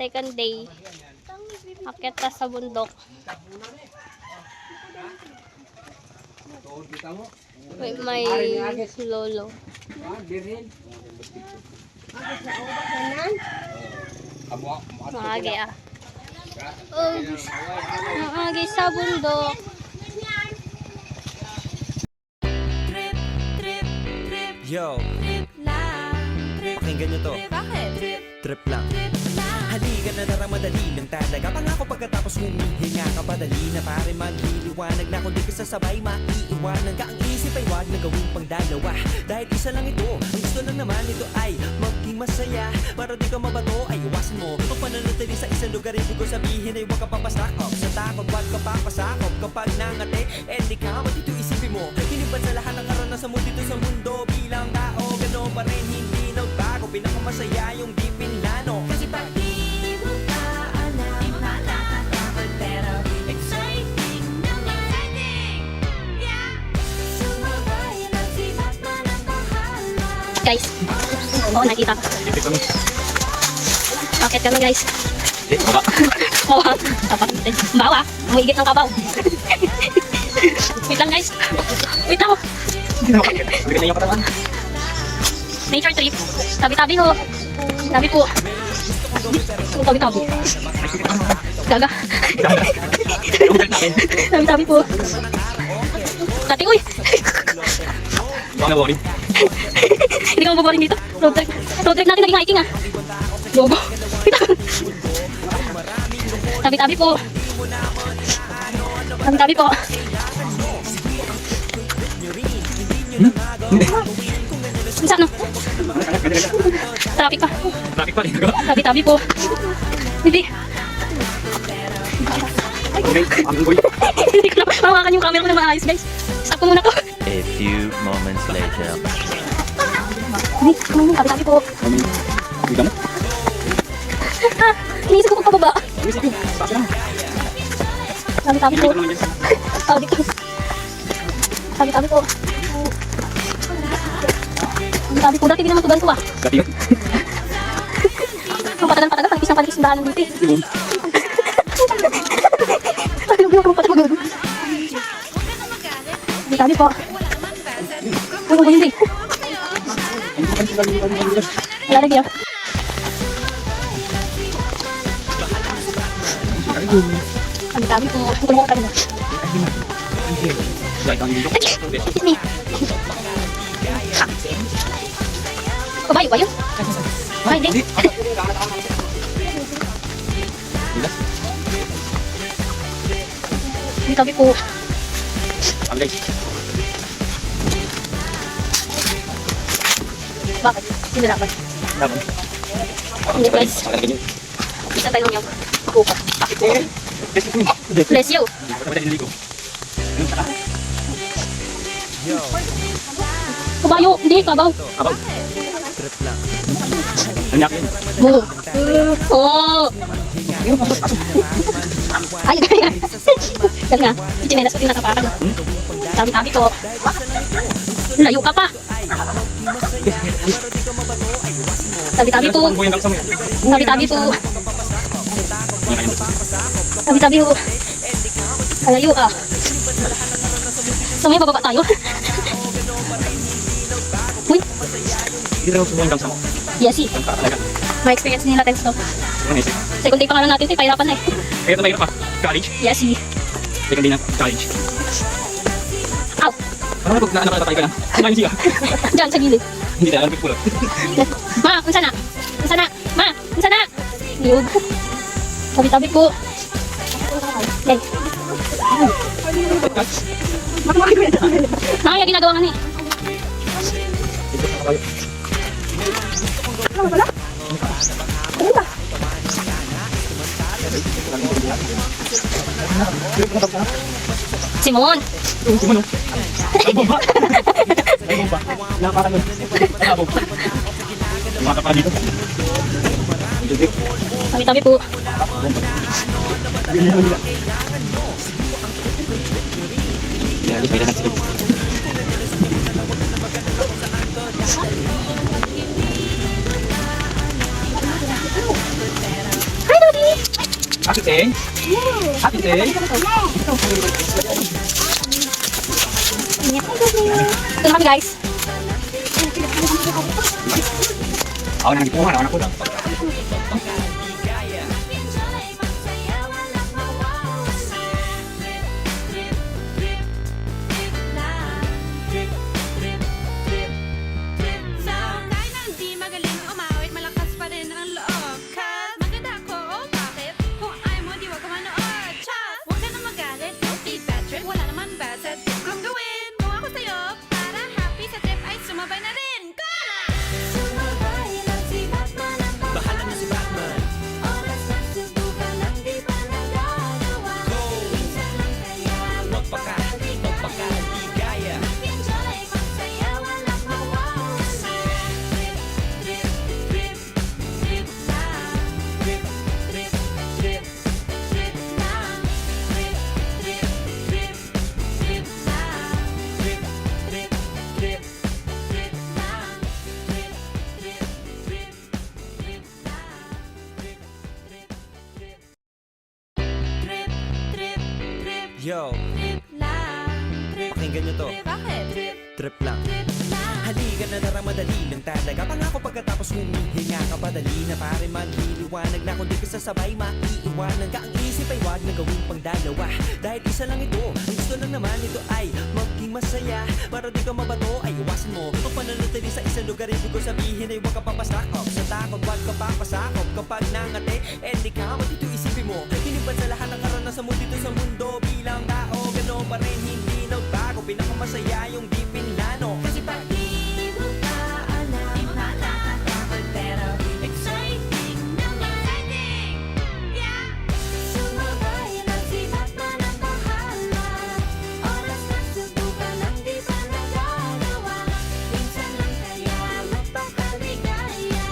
second day. Akyat ta sa bundok. May lolo. Maagi ah. Maagi sa bundok. Yo, pakinggan nyo to. Trip lang. Halika na naramadali lang talaga. Pangako pagkatapos humihinga ka padali na pare magliliwanag na kung di ka sasabay maiiwanan ka. Ang isip ay wag na gawing pangdalawa dahil isa lang ito. Ang gusto lang naman ito ay maging masaya. Para di ka mabato ay iwasan mo ang pananatili sa isang lugar. Ibig ko sabihin ay wag ka papasakop sa takot, wag ka papasakop. Kapag nangate, di ka dito isipin mo hinipan sa lahat ng karanasan mo dito sa mundo. Bilang tao, gano'n pa rin hindi nagbago. Pinakamasaya yung di pinlano. Kasi pag di mo ka alam, di mo ka alam, pero exciting naman. Yeah! Sumabay lang si Batman ang bahala. Guys, oo, nakita ko. Bakit kami guys? Oo, dapat natin. Bawa, muigit ng kabaw. Wait lang guys. Wait lang. Nature trip. Tabi-tabi ho. Tabi po. Tabi-tabi. Gaga. Tabi-tabi po. Dati, uy. Hindi ka mababoring dito. Road trip natin naging hiking ah. Bobo. Tabi-tabi po. Tabi-tabi po. Saan no? Traffic pa. Tabi-tabi po. Hindi. Hindi ko na mahawakan yung camera ko na maayos guys. Stop ko muna to. A few moments later. Hindi, tabi-tabi po. Iniisip ko kung pababa. Tabi-tabi po. Tabi-tabi po. Tabi po, dati din naman tugan ko ah. Patagal-patagal, panipis ng daanan dito eh. Tabi po. Huwag mo yun din. Wala lagi ah. Tabi po. Huwag mo tabi na. Excuse me. Kabayo ba yun? Ay, hindi. Hindi tabi po. Bakit? Sino dapat? Hindi guys. Isa tayo yung kuko. Bless you. Kabayo, hindi, kabaw. Trip lang. Oo. Oo. Ay, kaya. Yan nga. Chichinelas ko din nakapakan. Tabi-tabi ko. Layo ka pa. Tabi-tabi po. Tabi-tabi po. Tabi-tabi po. Layo ka. So may bababa tayo. Uy. Yes, eh. May experience nila tens to. Second day pa nga lang natin ito, pahirapan na eh. Kaya ito mahirap pa? College? Yes, eh. Second day na college. Ow! Parang pag nakakatay ka na, kumain siya. Diyan, sa gilid. Hindi na, alam ko pulot. Ma, unsa na? Unsa na? Ma, unsa na? Niyog. Tabi-tabi po. Yan. Ay, ginagawa nga ni. Simon! Simon, Nakapara nun. Nakabog. Mata pa dito. Tabi-tabi po. Yan, may lahat sila. Hi, Ate Teng. Ate Teng. Ito na kami guys. Ako na nagpuhan, ako na po lang. Kahit na hindi magaling umawit, malakas pa rin ang loob. Cause maganda ako, oh bakit? Kung ayaw mo, di wag ka manood. Chas! Huwag ka na magalit, don't be bad trip. Wala naman bad sa trip kong gawin. Kung ako sa'yo, para happy sa trip ay sumabay na rin. Go na! Sumabay lang si Batman at Bahala na si Batman. oras na subukan ang di pa nagagawa. Go! Minsan lang kaya Magpakaligaya. enjoy, magsayaw, walang mawawala. Trip, trip, trip, trip lang. Trip, trip, trip. Trip lang. Trip, trip, trip, trip lang. Trip, trip, trip. Trip lang. Trip, trip, trip, trip lang. Trip, trip, trip, Yo, trip lang. Trip, pakinggan nyo to. trip, bakit? Trip, Trip lang. trip lang. Halika na tara, madali lang talaga. Pangako pagkatapos humihinga ka, padali na pare magliliwanag na. Kung di ka sasabay, maiiwanan ka. Ang isip ay wag na gawing pangdalawa. Dahil isa lang ito, ang gusto lang naman ito ay maging masaya. Para di ka mabato, ay iwasan mo ang pananatili sa isang lugar. Ibig ko sabihin ay huwag ka papasakop sa takot, wag ka papasakop. Kapag nangate, di ka dito isipin mo. Hinipan sa lahat ng karanasan mo dito sa mundo. Bilang tao, gano'n pa rin, hindi nagbago. Pinakamasaya yung di pinlano. Kasi pag Di mo pa alam, nakakatakot pero exciting naman. Exciting! Yeah! Sumabay lang si Batman at bahala. Oras na subukan ang di pa nagagawa. Minsan lang kaya magpakaligaya.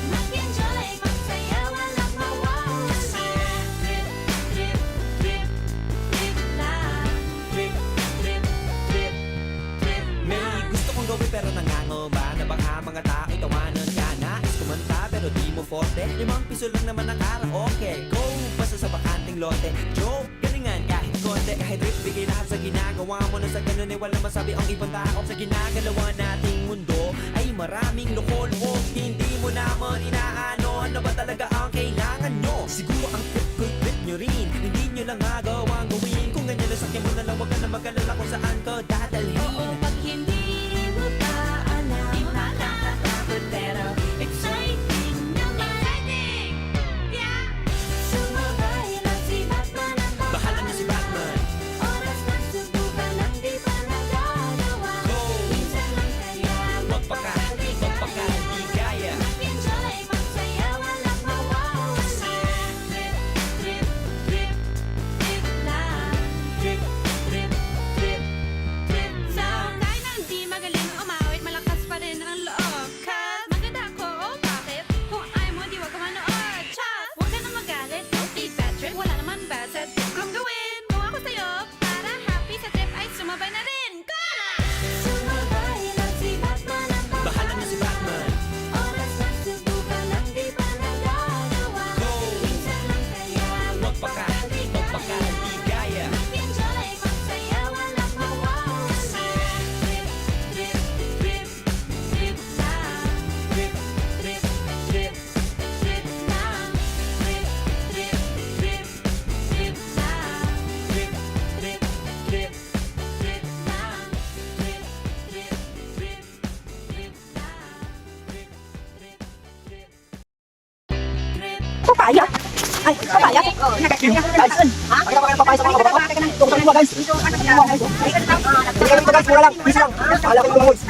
Mag-enjoy, magsaya, walang mawawala. Trip, trip, trip, trip lang. Trip, trip, trip. May gusto kong gawin pero nangangamba na baka mga tao tawanan ka. Nais kumanta pero di mo forte. 5 piso lang naman ang karaoke. Go! Basta sa bakanting lote. Joke! Galingan kahit konti. Kahit trip, bigay lahat sa ginagawa mo. Na sa ganun ay wala masabi ang ibang tao. Sa ginagalawa nating mundo ay maraming loko-loko. Hindi mo naman inaano. Ano ba talaga ang kailangan nyo? Siguro ang trip ko'y trip nyo rin. Hindi nyo lang agawang gawin. Kung ganyan na sakyan mo na lang, wag ka na mag-alala kung saan ka dadalhin. Oo, pag hindi mo pa alam, nakakatakot pero exciting naman. Exciting! Yeah! Sumabay lang si Batman at Bahala na si Batman. oras na subukan ang di pa nagagawa. Go! Minsan lang kaya Magpakaligaya. mag-enjoy, magsaya, walang mawawala. Trip, trip, trip, trip lang. Trip, trip, trip. Trip lang. Kahit na hindi magaling umawit, malakas pa rin ang loob. Cause maganda ako, oh bakit? Kung ayaw mo, di wag ka manood. Chas! Huwag ka na magalit, don't be bad trip. Wala naman bad sa trip kong gawin. Kung ako sa'yo, para happy sa trip ay sumabay na rin. Go na! Sumabay lang si Batman at Bahala na si Batman. oras na subukan ang di pa nagagawa. Go! Minsan lang kaya Magpakaligaya. mag-enjoy, magsaya, walang mawawala. Trip, trip, trip, trip lang. Trip, trip, trip. Trip lang. Trip, trip, trip, trip lang. Trip, trip, trip. Trip lang. Trip, trip, trip, trip lang. Trip. Papaya? Ay, papaya? Guys, ha? Pakita papaya sa mga kabataan. Ito mo guys. Mura lang. Please lang. Pahala ko boys.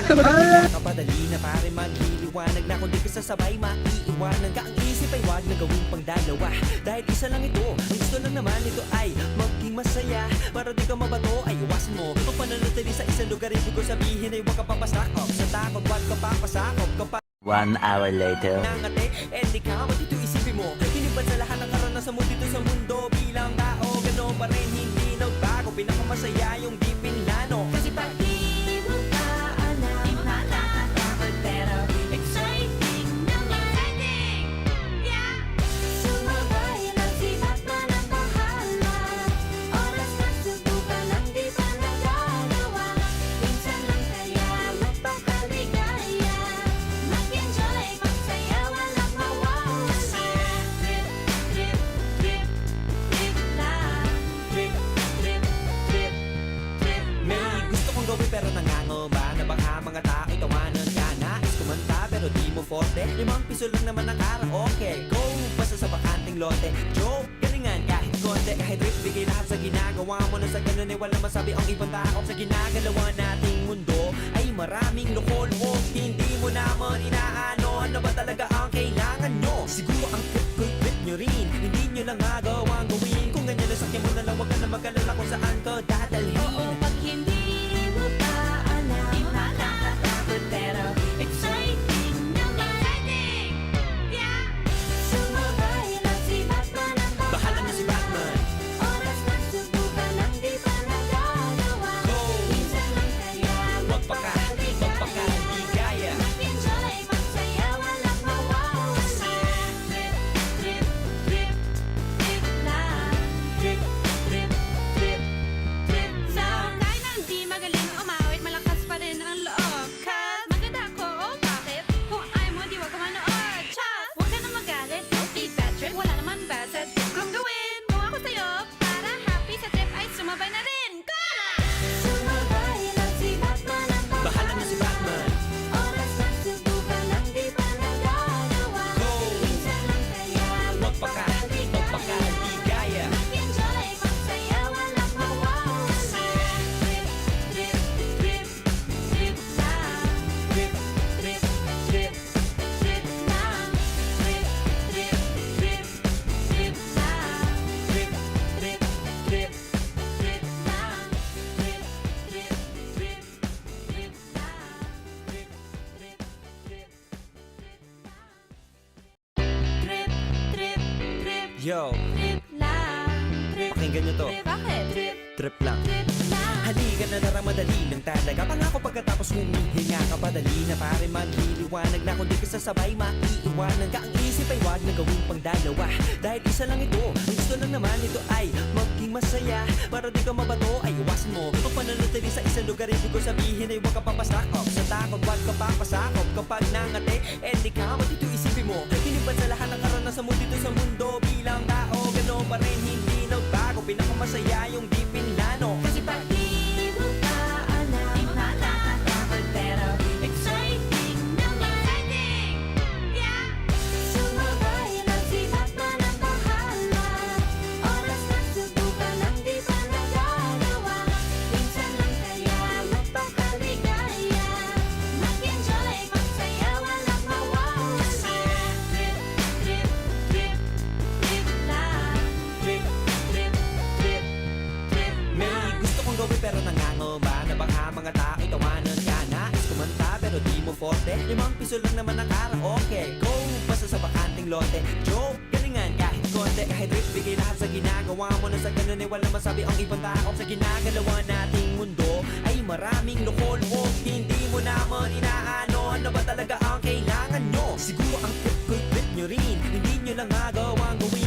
Kapadali na pare magliliwanag na. Kung di ka sasabay, maiiwanan ka. Ang isip ay wag na gawing pangdalawa. Dahil isa lang ito, ang gusto lang naman ito ay maging masaya. Para di ka mabato, ay iwasan mo ang pananatili sa isang lugar. Ibig ko sabihin ay huwag ka papasakop sa takot, wag ka papasakop. Kapag 1 hour later. nangate, di ka dito isipin mo. Hinipan sa lahat ng karanasan mo dito sa mundo. Bilang tao, gano'n pa rin, hindi nagbago. Pinakamasaya yung di pinlano. Kasi pag Di mo pa alam, nakakatakot pero exciting naman. Exciting! Yeah! Sumabay lang si Batman Limang piso lang naman ang karaoke. Go, basta sa bakanting lote. Joke, galingan kahit konti. Kahit trip, bigay lahat sa ginagawa mo. Na sa ganun ay wala masabi ang ibang tao. Sa ginagalawa nating mundo ay maraming loko-loko. Hindi mo naman inaano. Ano ba talaga ang kailangan nyo? Siguro ang trip nyo rin. Hindi nyo lang agawang gawin. Kung ganyan na sakyan mo na lang, wag ka na mag-alala kung saan ka dadalhin. Oo, pag hindi mo pa alam, nakakatakot pero exciting naman. Exciting! Yeah! Sumabay lang si Batman ang Bahala na si Batman. oras na subukan ang di pa nagagawa. Go! Minsan lang kaya Magpakaligaya. mag-enjoy, magsaya, walang mawawala. Trip, trip, trip, trip lang. Trip, trip, trip, trip lang. Kahit na hindi magaling umawit, malakas pa rin ang loob. 'Cause maganda ako, oh bakit? Kung ayaw mo, di wag ka manood. Chas! Huwag ka na magalit, don't be bad trip. Wala naman bad sa trip kong gawin. Kung ako sa'yo, para happy sa trip ay sumabay na rin. Go! Sumabay lang si Batman ang Bahala na si Batman. oras na subukan ang di pa nagagawa. Go! Minsan lang kaya Magpakaligaya. mag-enjoy, magsaya, walang mawawala. Trip, trip, trip, trip lang. Trip, trip, trip. Trip lang. Trip, trip, trip, trip lang. Trip, trip, trip. Trip lang. Trip, trip, trip, trip lang. Trip, trip, trip, Yo, trip lang. Trip, pakinggan nyo to. trip, bakit? Trip, Trip lang. trip lang. Halika na tara, madali lang talaga. Pangako pagkatapos humihinga ka, padali na pare magliliwanag na. Kung di ka sasabay, maiiwanan ka. Ang isip ay wag na gawing pang dalawa. Dahil isa lang ito, ang gusto lang naman ito ay maging masaya. Para di ka mabato, ay iwasan mo ang pananatili sa isang lugar. Ibig ko sabihin ay huwag ka papasakop sa takot, wag ka papasakop. Kapag nangate, di ka matito isipin mo. Hinipan sa lahat ng karanasan mo dito sa mundo. Bilang tao, gano'n pa rin, hindi nagbago. Pinakamasaya yung di pinlano. Kasi pag di mo pa alam, nakakatakot pero exciting naman. Exciting! Yeah! Sumabay lang si Batman ang bahala. Oras na subukan ang di pa nagagawa. Minsan lang kaya magpakaligaya. Mag-enjoy, magsaya, walang mawawala. Trip, trip, trip, trip lang. Trip, trip, trip. Trip May gusto kong gawin pero nangangamba na baka mga tao tawanan ka. Nais kumanta pero di mo forte. 5 piso lang naman ang karaoke. Go, basta sa bakanting lote. Joke, galingan kahit konti. Kahit trip, bigay lahat sa ginagawa mo. Na sa ganun ay wala masabi ang ibang tao. Sa ginagalawa nating mundo ay maraming loko-loko. Hindi mo naman inaano. Ano ba talaga ang kailangan nyo? Siguro ang trip nyo rin. Hindi nyo lang agawang gawin.